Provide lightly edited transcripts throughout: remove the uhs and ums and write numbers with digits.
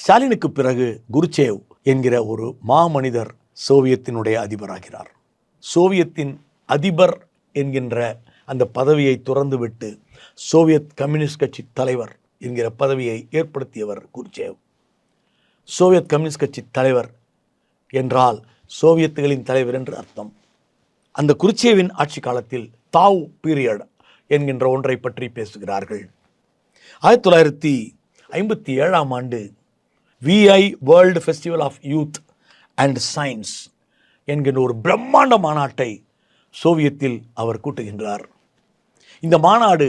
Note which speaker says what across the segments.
Speaker 1: ஸ்டாலினுக்கு பிறகு குருச்சேவ் என்கிற ஒரு மாமனிதர் சோவியத்தினுடைய அதிபராகிறார். சோவியத்தின் அதிபர் என்கின்ற அந்த பதவியை துறந்துவிட்டு சோவியத் கம்யூனிஸ்ட் கட்சி தலைவர் என்கிற பதவியை ஏற்படுத்தியவர் குருச்சேவ். சோவியத் கம்யூனிஸ்ட் கட்சி தலைவர் என்றால் சோவியத்துகளின் தலைவர் என்று அர்த்தம். அந்த குருச்சேவின் ஆட்சி காலத்தில் தாவ் பீரியட் என்கின்ற ஒன்றை பற்றி பேசுகிறார்கள். 1957ஆம் ஆண்டு VI world festival of youth and science என்கின்ற ஒரு பிரம்மாண்ட மாநாட்டை சோவியத்தில் அவர் கூட்டுகின்றார். இந்த மாநாடு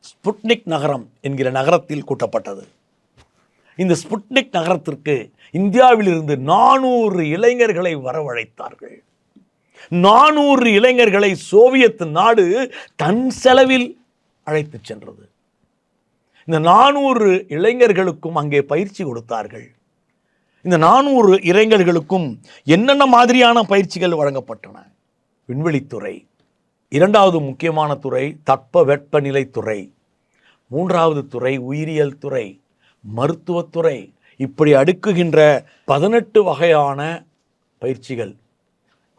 Speaker 1: ஸ்புட்னிக் நகரம் என்கிற நகரத்தில் கூட்டப்பட்டது. இந்த ஸ்புட்னிக் நகரத்திற்கு இந்தியாவிலிருந்து 400 இளைஞர்களை வரவழைத்தார்கள். 400 இளைஞர்களை சோவியத் நாடு தன் செலவில் அழைத்து சென்றது. இந்த 400 இளைஞர்களுக்கும் அங்கே பயிற்சி கொடுத்தார்கள். இந்த 400 இளைஞர்களுக்கும் என்னென்ன மாதிரியான பயிற்சிகள் வழங்கப்பட்டன? விண்வெளித்துறை, இரண்டாவது முக்கியமான துறை தட்ப வெப்பநிலை துறை, மூன்றாவது துறை உயிரியல் துறை, மருத்துவத்துறை, இப்படி அடுக்குகின்ற 18 வகையான பயிற்சிகள்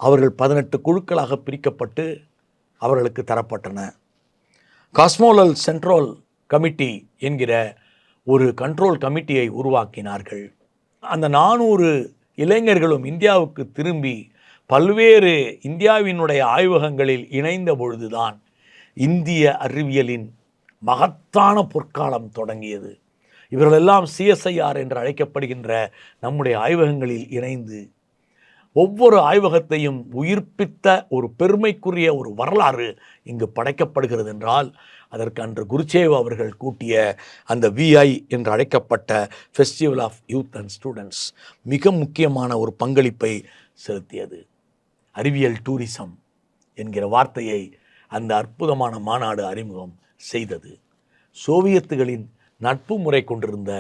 Speaker 1: அவர்கள் 18 குழுக்களாக பிரிக்கப்பட்டு அவர்களுக்கு தரப்பட்டன. காஸ்மோலல் சென்ட்ரல் கமிட்டி என்கிற ஒரு கண்ட்ரோல் கமிட்டியை உருவாக்கினார்கள். அந்த 400 இளைஞர்களும் இந்தியாவுக்கு திரும்பி பல்வேறு இந்தியாவினுடைய ஆய்வகங்களில் இணைந்த பொழுதுதான் இந்திய அறிவியலின் மகத்தான பொற்காலம் தொடங்கியது. இவர்களெல்லாம் CSIR என்று அழைக்கப்படுகின்ற நம்முடைய ஆய்வகங்களில் இணைந்து ஒவ்வொரு ஆய்வகத்தையும் உயிர்ப்பித்த ஒரு பெருமைக்குரிய ஒரு வரலாறு இங்கு படைக்கப்படுகிறது என்றால் அதற்கு அன்று குருச்சேவ் அவர்கள் கூட்டிய அந்த VI என்று அழைக்கப்பட்ட festival of youth and students மிக முக்கியமான ஒரு பங்களிப்பை செலுத்தியது. அறிவியல் டூரிசம் என்கிற வார்த்தையை அந்த அற்புதமான மாநாடு அறிமுகம் செய்தது. சோவியத்துகளின் நட்பு முறை கொண்டிருந்த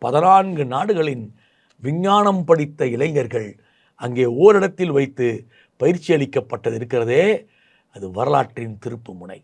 Speaker 1: 14 நாடுகளின் விஞ்ஞானம் படித்த இளைஞர்கள் அங்கே ஓரிடத்தில் வைத்து பயிற்சி அளிக்கப்பட்டது இருக்கிறதே, அது வரலாற்றின் திருப்பு முனை.